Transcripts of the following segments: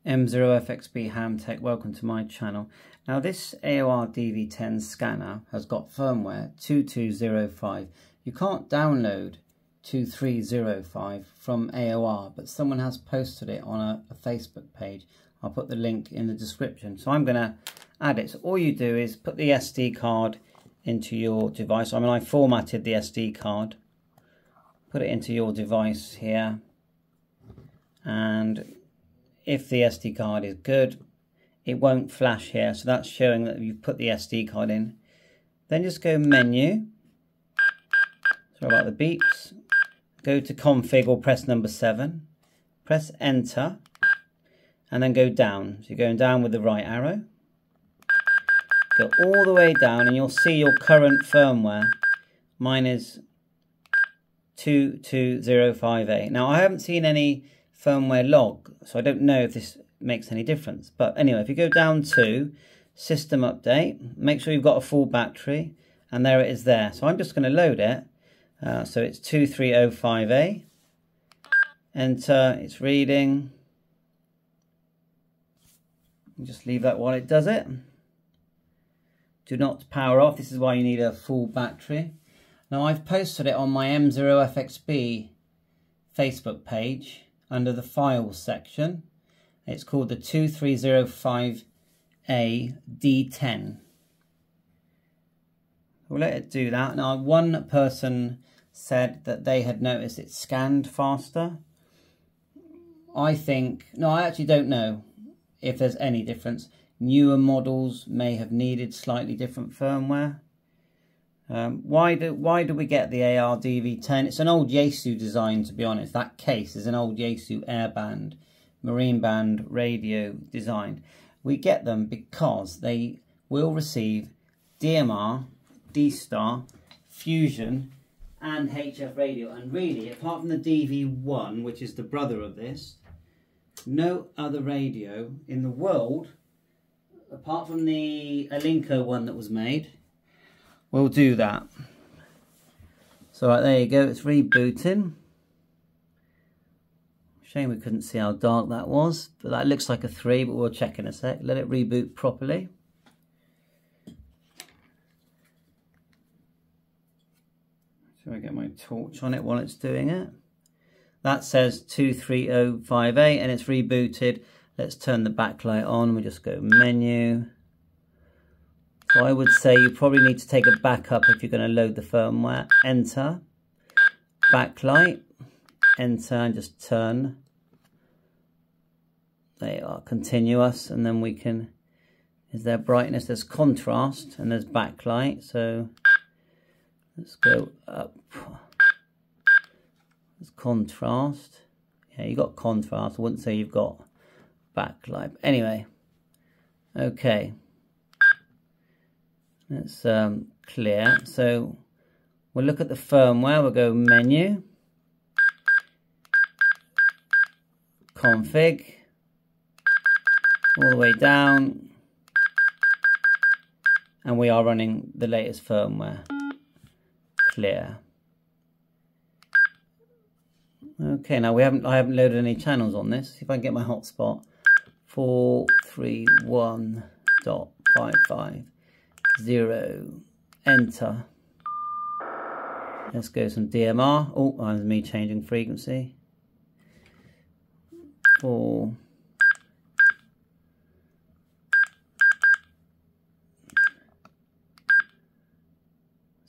M0FXB Hamtech, welcome to my channel. Now this AOR DV10 scanner has got firmware 2205. You can't download 2305 from AOR, but someone has posted it on a Facebook page. I'll put the link in the description. So I'm going to add it. So all you do is put the SD card into your device. I formatted the SD card. Put it into your device here. And if the SD card is good, it won't flash here. So that's showing that you've put the SD card in. Then just go menu. Sorry about the beeps. Go to config or press number 7. Press enter. And then go down. So you're going down with the right arrow. Go all the way down and you'll see your current firmware. Mine is 2205a. Now I haven't seen any firmware log, so I don't know if this makes any difference. But anyway, if you go down to system update, make sure you've got a full battery, and there it is there. So I'm just going to load it. So it's 2305a. Enter, it's reading. Just leave that while it does it. Do not power off. This is why you need a full battery. Now I've posted it on my M0FXB Facebook page under the files section. It's called the 2305a D10. We'll let it do that. Now one person said that they had noticed it scanned faster. I actually don't know if there's any difference. Newer models may have needed slightly different firmware. Why do we get the AOR DV10? It's an old Yaesu design, to be honest. That case is an old Yaesu airband, marine band radio design. We get them because they will receive DMR, D-Star, Fusion and HF radio. And really, apart from the DV1, which is the brother of this, no other radio in the world, apart from the Alinco one that was made, will do that. So right, there you go, it's rebooting. Shame we couldn't see how dark that was, but that looks like a 3, but we'll check in a sec. Let it reboot properly. So I get my torch on it while it's doing it. That says 2305a and it's rebooted. Let's turn the backlight on. We just go menu. So I would say you probably need to take a backup if you're going to load the firmware. Enter. Backlight. Enter and just turn. They are continuous, and then we can, is there brightness, there's contrast, and there's backlight. So let's go up. There's contrast. Yeah, you got contrast. I wouldn't say you've got backlight. But anyway, okay. Let's clear. So we'll look at the firmware. We'll go menu, config, all the way down, and we are running the latest firmware. Clear. Okay, now I haven't loaded any channels on this. See if I can get my hotspot. 431.55. 0, enter. Let's go some DMR. Oh, that was me changing frequency. 4.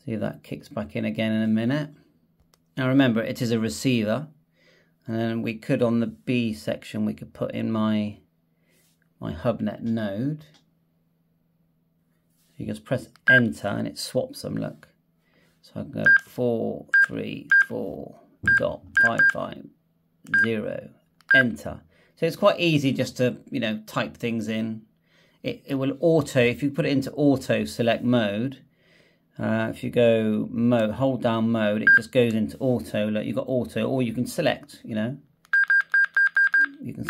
See if that kicks back in again in a minute. Now remember, it is a receiver, and then we could, on the B section, we could put in my HubNet node. You just press enter and it swaps them, look. So I can go 434.550, enter. So it's quite easy just to, type things in. It will auto, if you put it into auto select mode, if you go mode, hold down mode, it just goes into auto. Look, you've got auto, or you can select, You can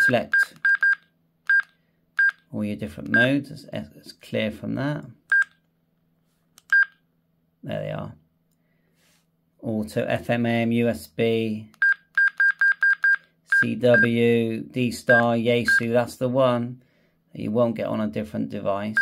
select all your different modes. It's clear from that. There they are. Auto, FM, AM, USB, CW, D-Star, Yaesu, that's the one that you won't get on a different device.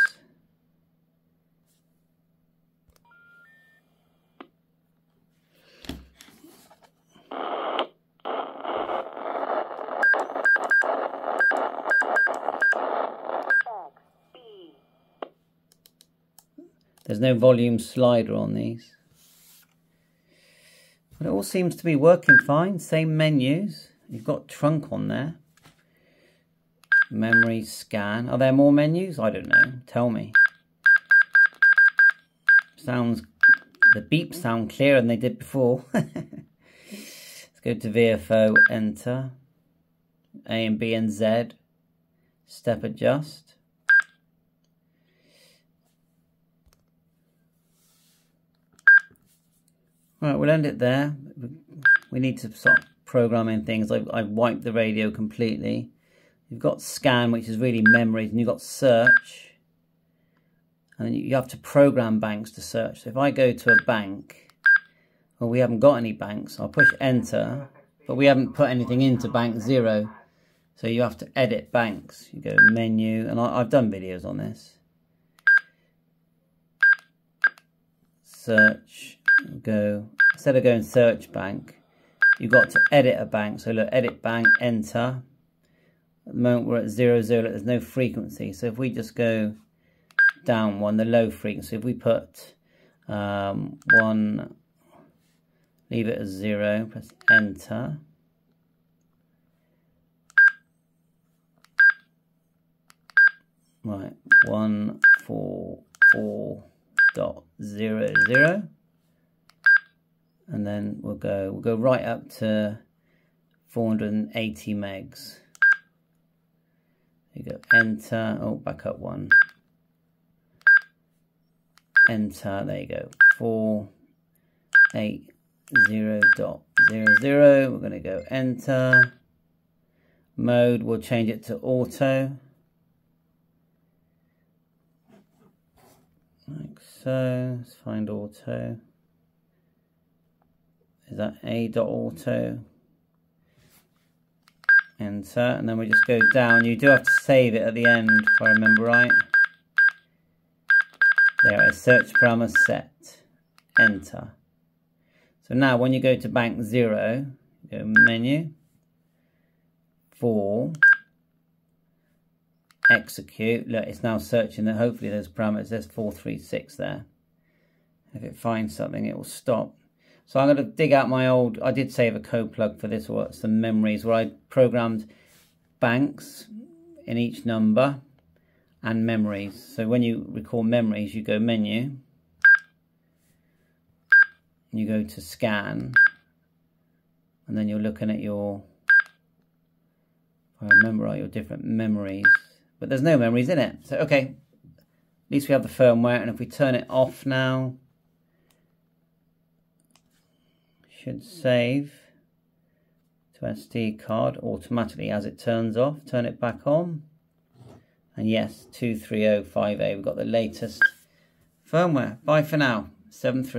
There's no volume slider on these. But it all seems to be working fine. Same menus. You've got trunk on there. Memory, scan. Are there more menus? I don't know. Tell me. The beeps sound clearer than they did before. Let's go to VFO, enter. A and B and Z. Step adjust. Right, we'll end it there. We need to start programming things. I've wiped the radio completely. You've got scan, which is really memories, and you've got search. And then you have to program banks to search. So if I go to a bank, well, we haven't got any banks. I'll push enter, but we haven't put anything into bank 0. So you have to edit banks. You go menu, and I've done videos on this. Search. Go, instead of going search bank, you've got to edit a bank. So look, edit bank, enter. At the moment we're at 0, 0, look, there's no frequency. So if we just go down one, the low frequency, if we put 1, leave it as 0, press enter. Right, 144.00. And then we'll go right up to 480 megs. You go enter. Oh, back up one. Enter. There you go. 480.00. We're going to go enter. Mode. We'll change it to auto. Like so. Let's find auto. Is that A.auto? Enter, and then we just go down. You do have to save it at the end, if I remember right. There it is, search parameter set. Enter. So now when you go to bank 0, go menu, 4, execute. Look, it's now searching that. Hopefully those parameters, there's 436 there. If it finds something, it will stop. So I'm going to dig out my old, I did save a code plug for this, or some memories, where I programmed banks in each number and memories. So when you recall memories, you go menu, you go to scan, and then you're looking at your, if I remember right, your different memories. But there's no memories in it. So, okay, at least we have the firmware, and if we turn it off now, should save to SD card automatically as it turns off. Turn it back on, and yes, 2305a, we've got the latest firmware. Bye for now. 7.3.